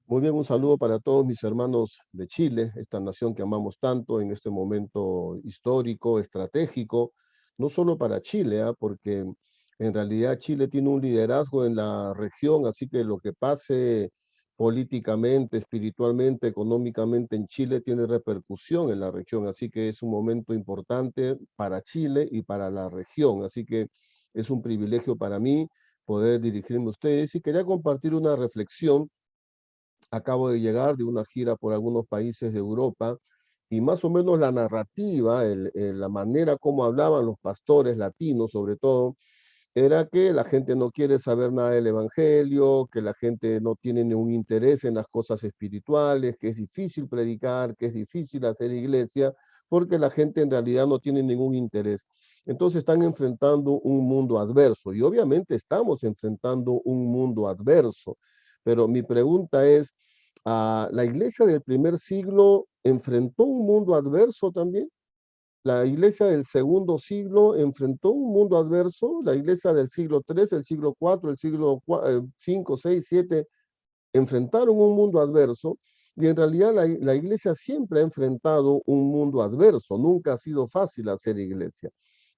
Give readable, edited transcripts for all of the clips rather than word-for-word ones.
Muy bien, un saludo para todos mis hermanos de Chile, esta nación que amamos tanto en este momento histórico, estratégico, no solo para Chile, porque en realidad Chile tiene un liderazgo en la región, así que lo que pase políticamente, espiritualmente, económicamente en Chile tiene repercusión en la región, así que es un momento importante para Chile y para la región, así que es un privilegio para mí poder dirigirme a ustedes y quería compartir una reflexión. Acabo de llegar de una gira por algunos países de Europa y más o menos la narrativa, la manera como hablaban los pastores latinos sobre todo, era que la gente no quiere saber nada del evangelio, que la gente no tiene ningún interés en las cosas espirituales, que es difícil predicar, que es difícil hacer iglesia, porque la gente en realidad no tiene ningún interés. Entonces están enfrentando un mundo adverso y obviamente estamos enfrentando un mundo adverso. Pero mi pregunta es, ¿la iglesia del primer siglo enfrentó un mundo adverso también? La iglesia del segundo siglo enfrentó un mundo adverso, la iglesia del siglo III, el siglo IV, el siglo V, VI, VII, enfrentaron un mundo adverso y en realidad la iglesia siempre ha enfrentado un mundo adverso, nunca ha sido fácil hacer iglesia.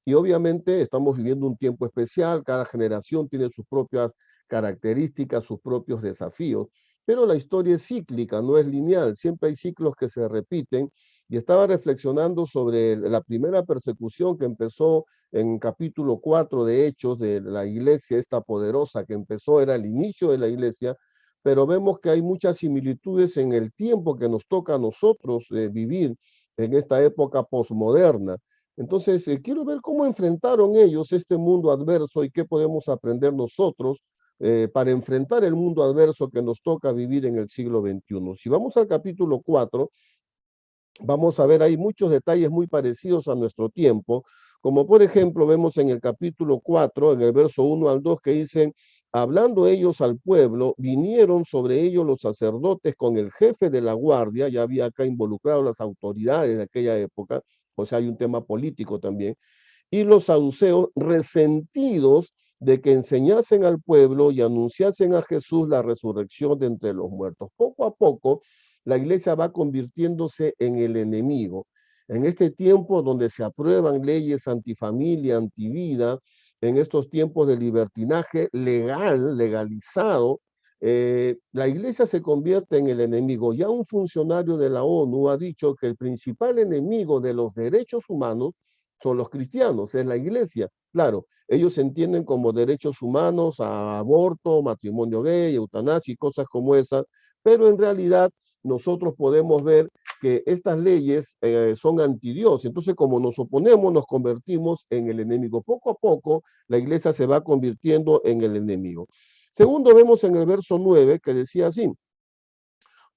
Y obviamente estamos viviendo un tiempo especial, cada generación tiene sus propias características, sus propios desafíos, pero la historia es cíclica, no es lineal, siempre hay ciclos que se repiten. Y estaba reflexionando sobre la primera persecución que empezó en capítulo 4 de Hechos de la iglesia, esta poderosa que empezó, era el inicio de la iglesia, pero vemos que hay muchas similitudes en el tiempo que nos toca a nosotros vivir en esta época posmoderna. Entonces, quiero ver cómo enfrentaron ellos este mundo adverso y qué podemos aprender nosotros para enfrentar el mundo adverso que nos toca vivir en el siglo XXI. Si vamos al capítulo 4, vamos a ver ahí muchos detalles muy parecidos a nuestro tiempo, como por ejemplo vemos en el capítulo 4, en el verso 1 al 2, que dicen, hablando ellos al pueblo, vinieron sobre ellos los sacerdotes con el jefe de la guardia, ya había acá involucrado las autoridades de aquella época, o sea, hay un tema político también, y los saduceos resentidos de que enseñasen al pueblo y anunciasen a Jesús la resurrección de entre los muertos. Poco a poco, la iglesia va convirtiéndose en el enemigo. En este tiempo donde se aprueban leyes antifamilia, antivida, en estos tiempos de libertinaje legal, legalizado, la iglesia se convierte en el enemigo. Ya un funcionario de la ONU ha dicho que el principal enemigo de los derechos humanos son los cristianos, es la iglesia. Claro, ellos entienden como derechos humanos a aborto, matrimonio gay, eutanasia y cosas como esas, pero en realidad nosotros podemos ver que estas leyes son anti Dios. Entonces, como nos oponemos, nos convertimos en el enemigo. Poco a poco, la iglesia se va convirtiendo en el enemigo. Segundo, vemos en el verso 9 que decía así,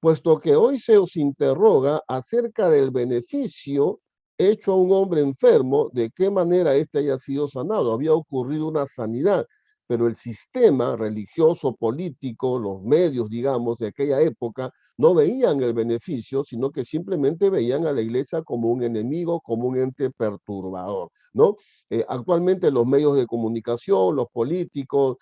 puesto que hoy se os interroga acerca del beneficio hecho a un hombre enfermo, de qué manera éste haya sido sanado. Había ocurrido una sanidad, pero el sistema religioso, político, los medios, digamos, de aquella época, no veían el beneficio, sino que simplemente veían a la iglesia como un enemigo, como un ente perturbador, ¿no? Actualmente los medios de comunicación, los políticos,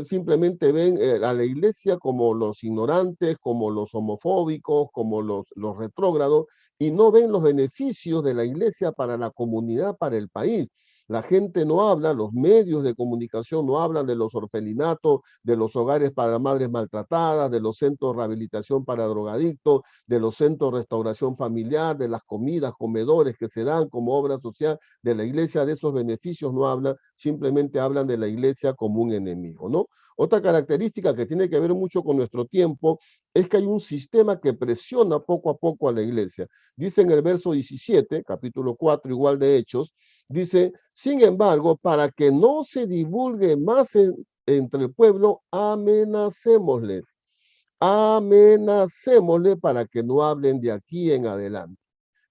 simplemente ven a la iglesia como los ignorantes, como los homofóbicos, como los retrógrados, y no ven los beneficios de la iglesia para la comunidad, para el país. La gente no habla, los medios de comunicación no hablan de los orfelinatos, de los hogares para madres maltratadas, de los centros de rehabilitación para drogadictos, de los centros de restauración familiar, de las comidas, comedores que se dan como obra social de la iglesia, de esos beneficios no hablan, simplemente hablan de la iglesia como un enemigo, ¿no? Otra característica que tiene que ver mucho con nuestro tiempo es que hay un sistema que presiona poco a poco a la iglesia. Dice en el verso 17, capítulo 4, igual de Hechos, dice, sin embargo, para que no se divulgue más entre el pueblo, amenacémosle. Amenacémosle para que no hablen de aquí en adelante.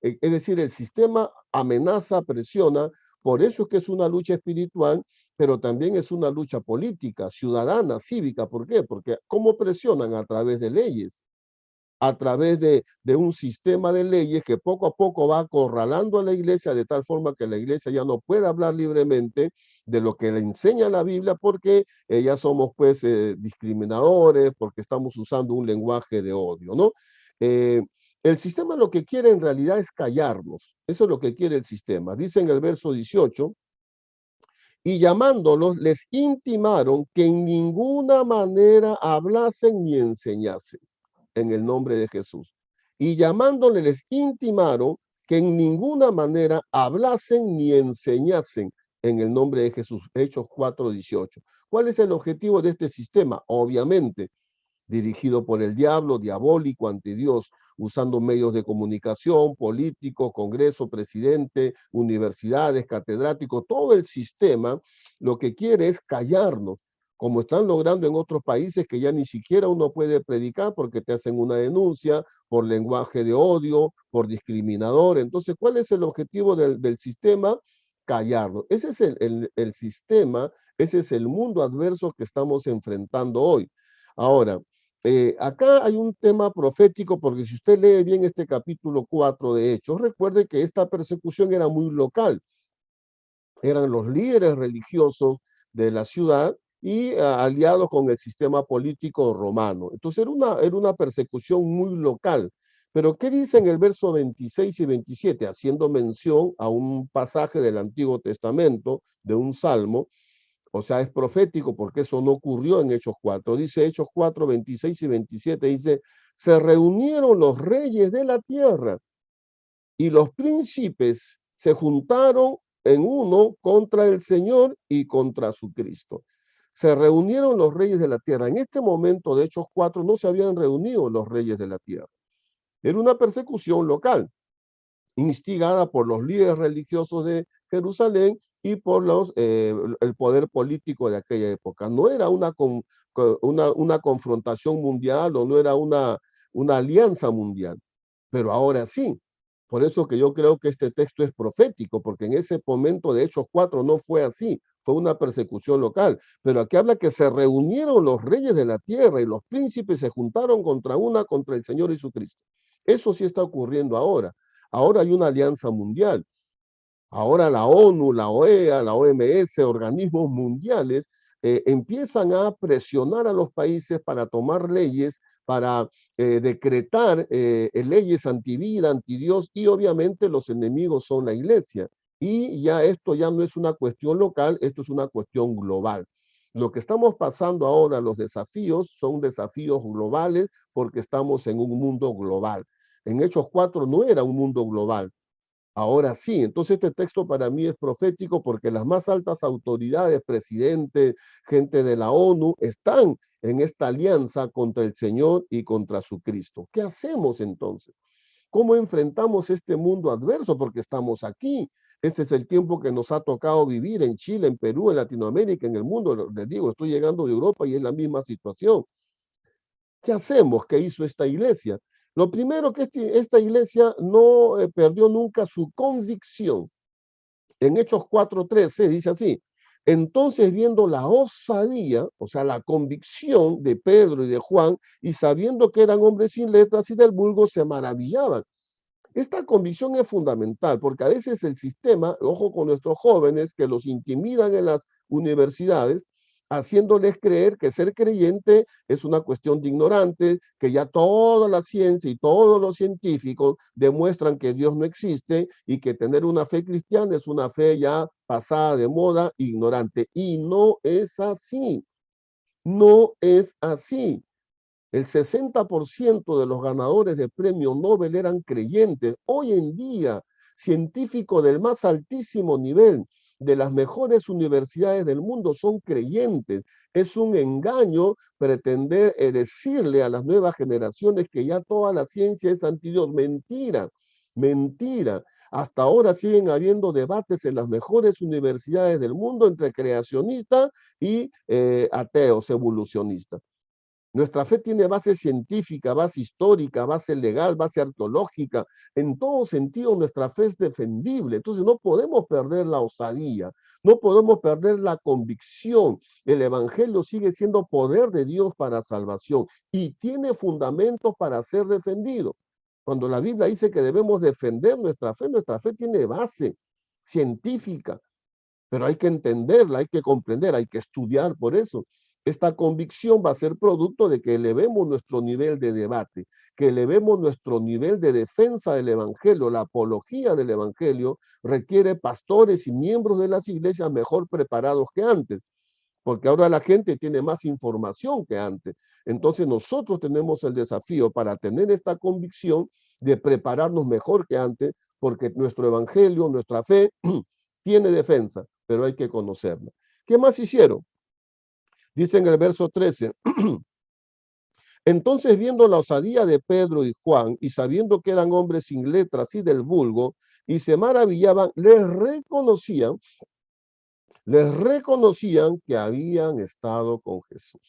Es decir, el sistema amenaza, presiona, por eso es que es una lucha espiritual, pero también es una lucha política, ciudadana, cívica. ¿Por qué? Porque ¿cómo presionan? A través de leyes. a través de un sistema de leyes que poco a poco va acorralando a la iglesia de tal forma que la iglesia ya no puede hablar libremente de lo que le enseña la Biblia porque ya somos pues discriminadores, porque estamos usando un lenguaje de odio, ¿no? Eh, el sistema lo que quiere en realidad es callarnos. Eso es lo que quiere el sistema. Dice en el verso 18, y llamándolos les intimaron que en ninguna manera hablasen ni enseñasen en el nombre de Jesús. Y llamándole les intimaron que en ninguna manera hablasen ni enseñasen en el nombre de Jesús. Hechos 4:18. ¿Cuál es el objetivo de este sistema? Obviamente, dirigido por el diablo, diabólico ante Dios, usando medios de comunicación, políticos, congreso, presidente, universidades, catedráticos, todo el sistema lo que quiere es callarnos, como están logrando en otros países que ya ni siquiera uno puede predicar porque te hacen una denuncia por lenguaje de odio, por discriminador. Entonces, ¿cuál es el objetivo del sistema? Callarnos. Ese es el sistema, ese es el mundo adverso que estamos enfrentando hoy. Ahora, acá hay un tema profético, porque si usted lee bien este capítulo 4 de Hechos, recuerde que esta persecución era muy local. Eran los líderes religiosos de la ciudad y aliados con el sistema político romano. Entonces era una persecución muy local. Pero ¿qué dice en el verso 26 y 27? Haciendo mención a un pasaje del Antiguo Testamento, de un salmo, o sea, es profético porque eso no ocurrió en Hechos 4. Dice Hechos 4, 26 y 27, dice, se reunieron los reyes de la tierra y los príncipes se juntaron en uno contra el Señor y contra su Cristo. Se reunieron los reyes de la tierra. En este momento de Hechos 4 no se habían reunido los reyes de la tierra. Era una persecución local, instigada por los líderes religiosos de Jerusalén y por el poder político de aquella época. No era una confrontación mundial o no era una alianza mundial, pero ahora sí. Por eso que yo creo que este texto es profético, porque en ese momento de Hechos 4 no fue así, fue una persecución local. Pero aquí habla que se reunieron los reyes de la tierra y los príncipes se juntaron contra el Señor Jesucristo. Eso sí está ocurriendo ahora. Ahora hay una alianza mundial. Ahora la ONU, la OEA, la OMS, organismos mundiales, empiezan a presionar a los países para tomar leyes, para decretar leyes antivida, antidios, y obviamente los enemigos son la iglesia. Y ya esto ya no es una cuestión local, esto es una cuestión global. Lo que estamos pasando ahora, los desafíos, son desafíos globales porque estamos en un mundo global. En Hechos 4 no era un mundo global, ahora sí. Entonces este texto para mí es profético porque las más altas autoridades, presidentes, gente de la ONU, están en esta alianza contra el Señor y contra su Cristo. ¿Qué hacemos entonces? ¿Cómo enfrentamos este mundo adverso? Porque estamos aquí. Este es el tiempo que nos ha tocado vivir en Chile, en Perú, en Latinoamérica, en el mundo. Les digo, estoy llegando de Europa y es la misma situación. ¿Qué hacemos? ¿Qué hizo esta iglesia? Lo primero que esta iglesia no perdió nunca su convicción. En Hechos 4:13 dice así, entonces viendo la osadía, o sea, la convicción de Pedro y de Juan, y sabiendo que eran hombres sin letras y del vulgo, se maravillaban. Esta convicción es fundamental porque a veces el sistema, ojo con nuestros jóvenes que los intimidan en las universidades, haciéndoles creer que ser creyente es una cuestión de ignorante, que ya toda la ciencia y todos los científicos demuestran que Dios no existe y que tener una fe cristiana es una fe ya pasada de moda, ignorante. Y no es así, no es así. El 60% de los ganadores de premio Nobel eran creyentes. Hoy en día, científicos del más altísimo nivel, de las mejores universidades del mundo, son creyentes. Es un engaño pretender decirle a las nuevas generaciones que ya toda la ciencia es antidios. Mentira, mentira. Hasta ahora siguen habiendo debates en las mejores universidades del mundo entre creacionistas y ateos, evolucionistas. Nuestra fe tiene base científica, base histórica, base legal, base arqueológica. En todo sentido, nuestra fe es defendible. Entonces, no podemos perder la osadía, no podemos perder la convicción. El Evangelio sigue siendo poder de Dios para salvación y tiene fundamentos para ser defendido. Cuando la Biblia dice que debemos defender nuestra fe tiene base científica, pero hay que entenderla, hay que comprender, hay que estudiar por eso. Esta convicción va a ser producto de que elevemos nuestro nivel de debate, que elevemos nuestro nivel de defensa del Evangelio. La apología del Evangelio requiere pastores y miembros de las iglesias mejor preparados que antes, porque ahora la gente tiene más información que antes. Entonces nosotros tenemos el desafío para tener esta convicción de prepararnos mejor que antes, porque nuestro Evangelio, nuestra fe, tiene defensa, pero hay que conocerla. ¿Qué más hicieron? Dice en el verso 13, entonces viendo la osadía de Pedro y Juan y sabiendo que eran hombres sin letras y del vulgo, y se maravillaban, les reconocían que habían estado con Jesús.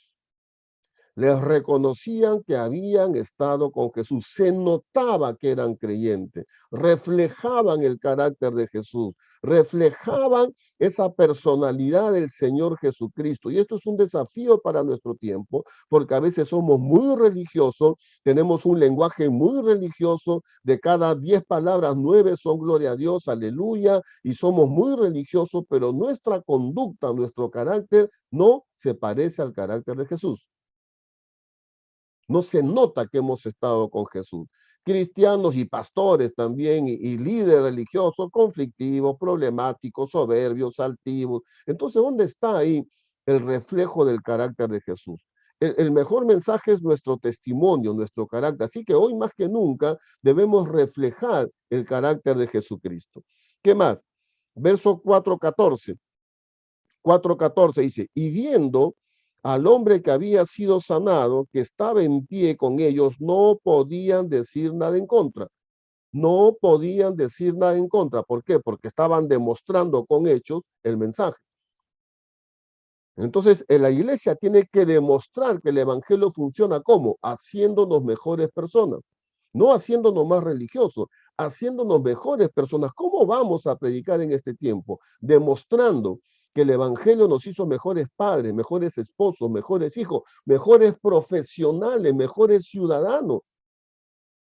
Les reconocían que habían estado con Jesús. Se notaba que eran creyentes, reflejaban el carácter de Jesús, reflejaban esa personalidad del Señor Jesucristo. Y esto es un desafío para nuestro tiempo, porque a veces somos muy religiosos, tenemos un lenguaje muy religioso, de cada 10 palabras, 9 son gloria a Dios, aleluya, y somos muy religiosos, pero nuestra conducta, nuestro carácter no se parece al carácter de Jesús. No se nota que hemos estado con Jesús. Cristianos y pastores también y líderes religiosos conflictivos, problemáticos, soberbios, altivos. Entonces, ¿dónde está ahí el reflejo del carácter de Jesús? El mejor mensaje es nuestro testimonio, nuestro carácter. Así que hoy más que nunca debemos reflejar el carácter de Jesucristo. ¿Qué más? Verso 4:14. 4:14 dice, y viendo al hombre que había sido sanado, que estaba en pie con ellos, no podían decir nada en contra. No podían decir nada en contra. ¿Por qué? Porque estaban demostrando con hechos el mensaje. Entonces, la iglesia tiene que demostrar que el evangelio funciona como haciéndonos mejores personas, no haciéndonos más religiosos, haciéndonos mejores personas. ¿Cómo vamos a predicar en este tiempo? Demostrando que el evangelio nos hizo mejores padres, mejores esposos, mejores hijos, mejores profesionales, mejores ciudadanos.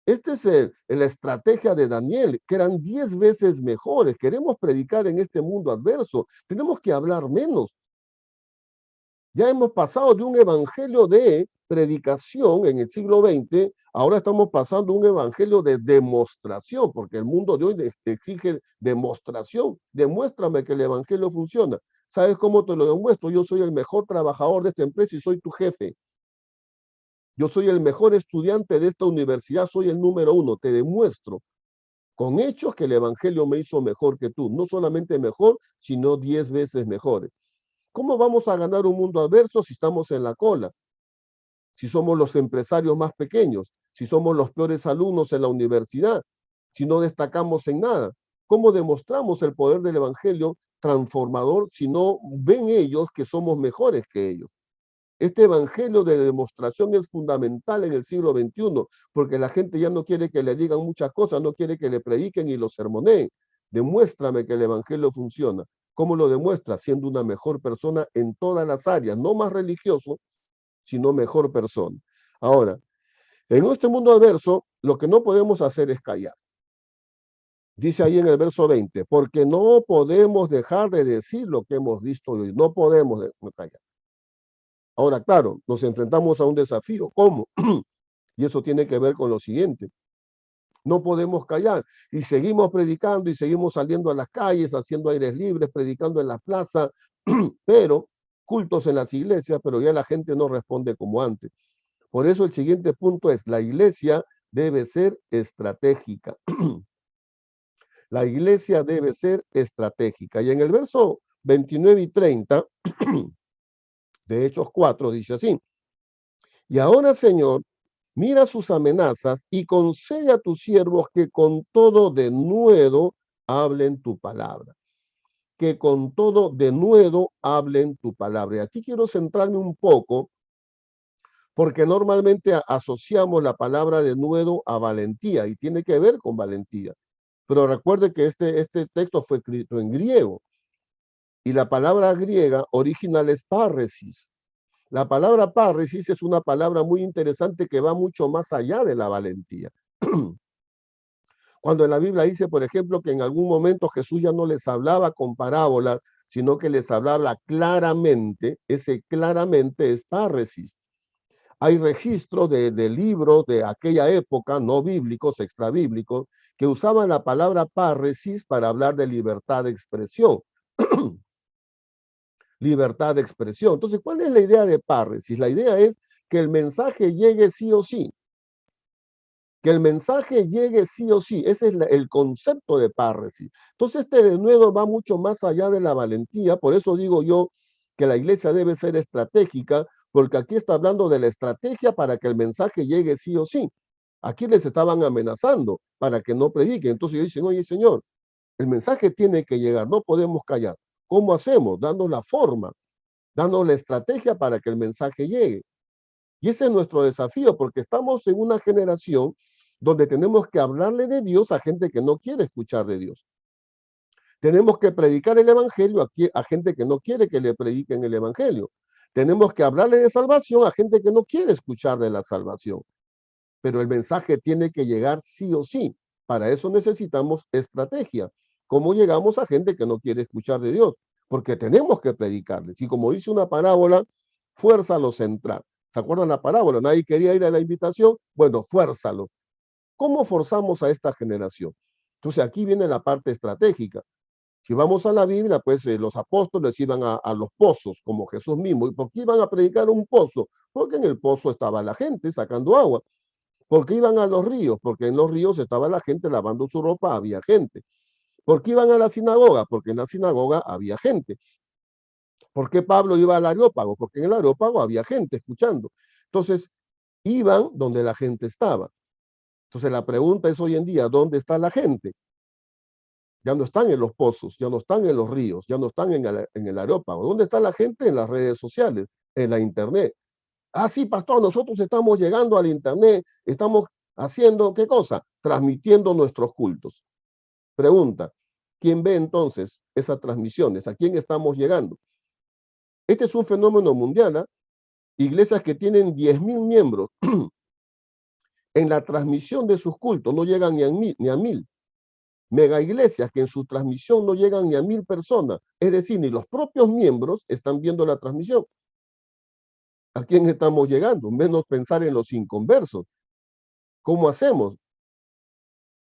Esta es la estrategia de Daniel, que eran 10 veces mejores. Queremos predicar en este mundo adverso. Tenemos que hablar menos. Ya hemos pasado de un evangelio de predicación en el siglo XX, ahora estamos pasando a un evangelio de demostración, porque el mundo de hoy exige demostración. Demuéstrame que el evangelio funciona. ¿Sabes cómo te lo demuestro? Yo soy el mejor trabajador de esta empresa y soy tu jefe. Yo soy el mejor estudiante de esta universidad, soy el número 1. Te demuestro con hechos que el evangelio me hizo mejor que tú. No solamente mejor, sino 10 veces mejores. ¿Cómo vamos a ganar un mundo adverso si estamos en la cola? Si somos los empresarios más pequeños, si somos los peores alumnos en la universidad, si no destacamos en nada. ¿Cómo demostramos el poder del evangelio transformador si no ven ellos que somos mejores que ellos? Este evangelio de demostración es fundamental en el siglo XXI, porque la gente ya no quiere que le digan muchas cosas, no quiere que le prediquen y lo sermoneen. Demuéstrame que el evangelio funciona. ¿Cómo lo demuestra? Siendo una mejor persona en todas las áreas, no más religioso, sino mejor persona. Ahora, en este mundo adverso, lo que no podemos hacer es callar. Dice ahí en el verso 20, porque no podemos dejar de decir lo que hemos visto hoy, no podemos callar. Ahora, claro, nos enfrentamos a un desafío. ¿Cómo? Y eso tiene que ver con lo siguiente. No podemos callar y seguimos predicando y seguimos saliendo a las calles, haciendo aires libres, predicando en la plaza, pero cultos en las iglesias, pero ya la gente no responde como antes. Por eso el siguiente punto es, la iglesia debe ser estratégica. La iglesia debe ser estratégica. Y en el verso 29 y 30 de Hechos 4 dice así, y ahora, Señor, mira sus amenazas y concede a tus siervos que con todo denuedo hablen tu palabra. Que con todo denuedo hablen tu palabra. Y aquí quiero centrarme un poco, porque normalmente asociamos la palabra denuedo a valentía y tiene que ver con valentía. Pero recuerde que este texto fue escrito en griego y la palabra griega original es parresis. La palabra parresis es una palabra muy interesante que va mucho más allá de la valentía. Cuando en la Biblia dice, por ejemplo, que en algún momento Jesús ya no les hablaba con parábolas, sino que les hablaba claramente, ese claramente es parresis. Hay registros de libros de aquella época, no bíblicos, extrabíblicos, que usaban la palabra parresis para hablar de libertad de expresión. Libertad de expresión. Entonces, ¿cuál es la idea de parresis? La idea es que el mensaje llegue sí o sí. Que el mensaje llegue sí o sí. Ese es el concepto de parresis. Entonces, este denuedo va mucho más allá de la valentía. Por eso digo yo que la iglesia debe ser estratégica, porque aquí está hablando de la estrategia para que el mensaje llegue sí o sí. Aquí les estaban amenazando para que no prediquen. Entonces ellos dicen, oye, Señor, el mensaje tiene que llegar, no podemos callar. ¿Cómo hacemos? Dando la forma, dando la estrategia para que el mensaje llegue. Y ese es nuestro desafío, porque estamos en una generación donde tenemos que hablarle de Dios a gente que no quiere escuchar de Dios. Tenemos que predicar el Evangelio a gente que no quiere que le prediquen el Evangelio. Tenemos que hablarle de salvación a gente que no quiere escuchar de la salvación. Pero el mensaje tiene que llegar sí o sí. Para eso necesitamos estrategia. ¿Cómo llegamos a gente que no quiere escuchar de Dios? Porque tenemos que predicarles. Y como dice una parábola, fuérzalo central. ¿Se acuerdan la parábola? Nadie quería ir a la invitación. Bueno, fuérzalo. ¿Cómo forzamos a esta generación? Entonces aquí viene la parte estratégica. Si vamos a la Biblia, pues los apóstoles iban a los pozos, como Jesús mismo. ¿Y por qué iban a predicar un pozo? Porque en el pozo estaba la gente sacando agua. ¿Por qué iban a los ríos? Porque en los ríos estaba la gente lavando su ropa, había gente. ¿Por qué iban a la sinagoga? Porque en la sinagoga había gente. ¿Por qué Pablo iba al Areópago? Porque en el Areópago había gente escuchando. Entonces, iban donde la gente estaba. Entonces, la pregunta es hoy en día, ¿dónde está la gente? Ya no están en los pozos, ya no están en los ríos, ya no están en el Areópago. ¿Dónde está la gente? En las redes sociales, en la internet. Ah, sí, pastor, nosotros estamos llegando al internet, estamos haciendo, ¿qué cosa? Transmitiendo nuestros cultos. Pregunta, ¿quién ve entonces esas transmisiones? ¿A quién estamos llegando? Este es un fenómeno mundial, ¿eh? Iglesias que tienen 10.000 miembros en la transmisión de sus cultos no llegan ni a 1.000. Mega iglesias que en su transmisión no llegan ni a 1.000 personas. Es decir, ni los propios miembros están viendo la transmisión. ¿A quién estamos llegando? Menos pensar en los inconversos. ¿Cómo hacemos?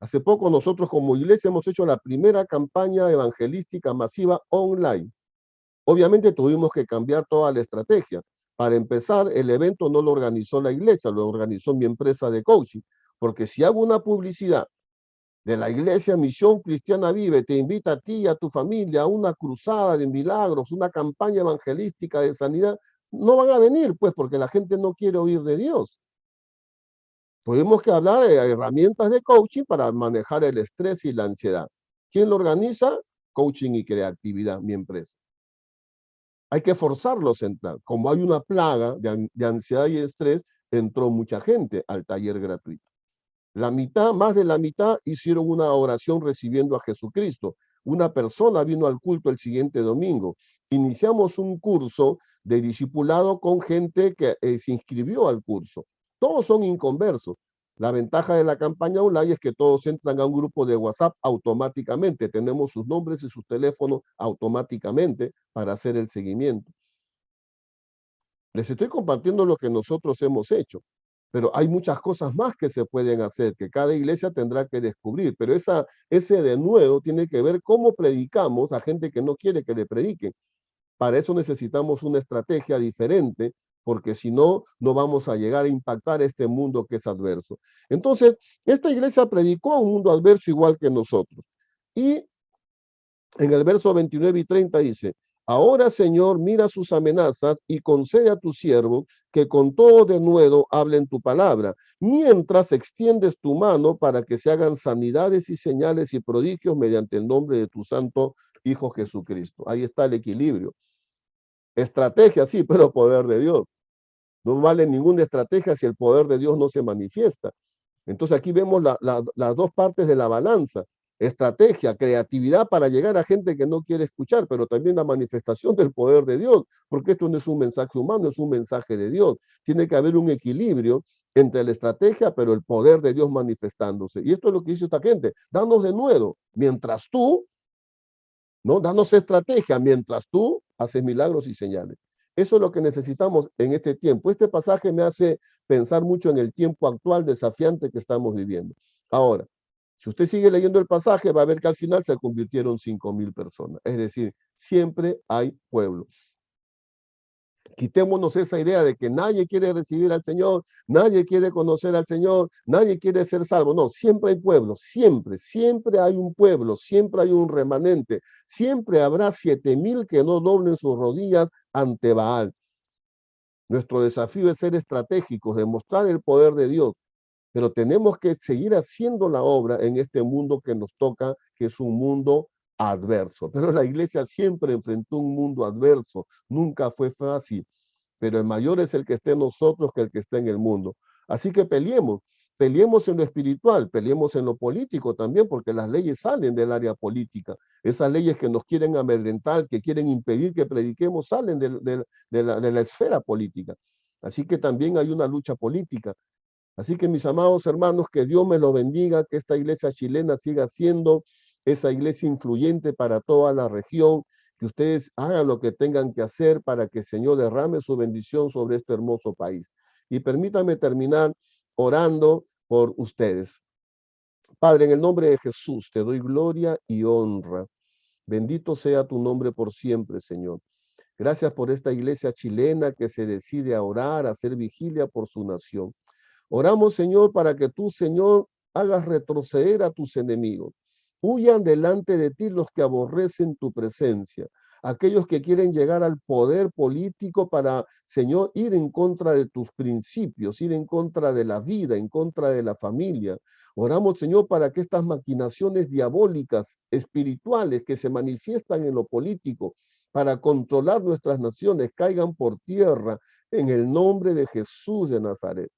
Hace poco nosotros como iglesia hemos hecho la primera campaña evangelística masiva online. Obviamente tuvimos que cambiar toda la estrategia. Para empezar, el evento no lo organizó la iglesia, lo organizó mi empresa de coaching. Porque si hago una publicidad de la iglesia Misión Cristiana Vive, te invita a ti y a tu familia a una cruzada de milagros, una campaña evangelística de sanidad, no van a venir, pues, porque la gente no quiere oír de Dios. Tuvimos que hablar de herramientas de coaching para manejar el estrés y la ansiedad. ¿Quién lo organiza? Coaching y creatividad, mi empresa. Hay que forzarlos a entrar. Como hay una plaga de ansiedad y estrés, entró mucha gente al taller gratuito. La mitad, más de la mitad, hicieron una oración recibiendo a Jesucristo. Una persona vino al culto el siguiente domingo. Iniciamos un curso de discipulado con gente que se inscribió al curso. Todos son inconversos. La ventaja de la campaña online es que todos entran a un grupo de WhatsApp automáticamente. Tenemos sus nombres y sus teléfonos automáticamente para hacer el seguimiento. Les estoy compartiendo lo que nosotros hemos hecho, pero hay muchas cosas más que se pueden hacer, que cada iglesia tendrá que descubrir, pero ese de nuevo tiene que ver cómo predicamos a gente que no quiere que le prediquen. Para eso necesitamos una estrategia diferente, porque si no, no vamos a llegar a impactar este mundo que es adverso. Entonces, esta iglesia predicó a un mundo adverso igual que nosotros. Y en el verso 29 y 30 dice, ahora Señor, mira sus amenazas y concede a tu siervo que con todo denuedo hablen tu palabra, mientras extiendes tu mano para que se hagan sanidades y señales y prodigios mediante el nombre de tu santo Hijo Jesucristo. Ahí está el equilibrio. Estrategia, sí, pero poder de Dios. No vale ninguna estrategia si el poder de Dios no se manifiesta. Entonces aquí vemos las dos partes de la balanza. Estrategia, creatividad para llegar a gente que no quiere escuchar, pero también la manifestación del poder de Dios, porque esto no es un mensaje humano, es un mensaje de Dios. Tiene que haber un equilibrio entre la estrategia, pero el poder de Dios manifestándose. Y esto es lo que dice esta gente, danos de nuevo, mientras tú, ¿no? Danos estrategia, mientras tú haces milagros y señales. Eso es lo que necesitamos en este tiempo. Este pasaje me hace pensar mucho en el tiempo actual desafiante que estamos viviendo. Ahora, si usted sigue leyendo el pasaje, va a ver que al final se convirtieron 5,000 personas. Es decir, siempre hay pueblo. Quitémonos esa idea de que nadie quiere recibir al Señor, nadie quiere conocer al Señor, nadie quiere ser salvo. No, siempre hay pueblo, siempre, siempre hay un pueblo, siempre hay un remanente, siempre habrá 7,000 que no doblen sus rodillas ante Baal. Nuestro desafío es ser estratégicos, demostrar el poder de Dios, pero tenemos que seguir haciendo la obra en este mundo que nos toca, que es un mundo adverso. Pero la iglesia siempre enfrentó un mundo adverso, nunca fue fácil, pero el mayor es el que esté en nosotros que el que está en el mundo. Así que peleemos, peleemos en lo espiritual, peleemos en lo político también, porque las leyes salen del área política. Esas leyes que nos quieren amedrentar, que quieren impedir que prediquemos, salen de la esfera política. Así que también hay una lucha política. Así que mis amados hermanos, que Dios me lo bendiga, que esta iglesia chilena siga siendo esa iglesia influyente para toda la región, que ustedes hagan lo que tengan que hacer para que el Señor derrame su bendición sobre este hermoso país. Y permítame terminar orando por ustedes. Padre, en el nombre de Jesús, te doy gloria y honra. Bendito sea tu nombre por siempre, Señor. Gracias por esta iglesia chilena que se decide a orar, a hacer vigilia por su nación. Oramos, Señor, para que tú, Señor, hagas retroceder a tus enemigos. Huyan delante de ti los que aborrecen tu presencia, aquellos que quieren llegar al poder político para, Señor, ir en contra de tus principios, ir en contra de la vida, en contra de la familia. Oramos, Señor, para que estas maquinaciones diabólicas, espirituales, que se manifiestan en lo político, para controlar nuestras naciones, caigan por tierra en el nombre de Jesús de Nazaret.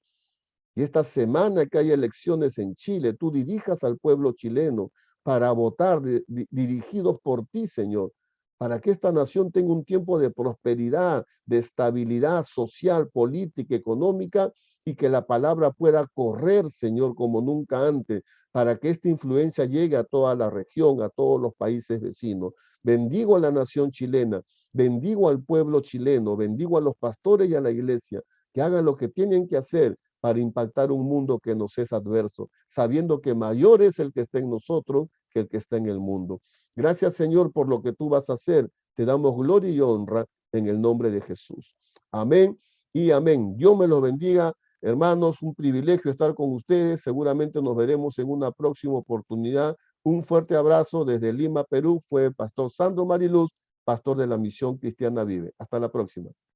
Y esta semana que hay elecciones en Chile, tú dirijas al pueblo chileno para votar dirigidos por ti, Señor, para que esta nación tenga un tiempo de prosperidad, de estabilidad social, política, económica, y que la palabra pueda correr, Señor, como nunca antes, para que esta influencia llegue a toda la región, a todos los países vecinos. Bendigo a la nación chilena, bendigo al pueblo chileno, bendigo a los pastores y a la iglesia, que hagan lo que tienen que hacer para impactar un mundo que nos es adverso, sabiendo que mayor es el que está en nosotros que el que está en el mundo. Gracias, Señor, por lo que tú vas a hacer. Te damos gloria y honra en el nombre de Jesús. Amén y amén. Dios me los bendiga. Hermanos, un privilegio estar con ustedes. Seguramente nos veremos en una próxima oportunidad. Un fuerte abrazo desde Lima, Perú. Fue el pastor Sandro Mariluz, pastor de la Misión Cristiana Vive. Hasta la próxima.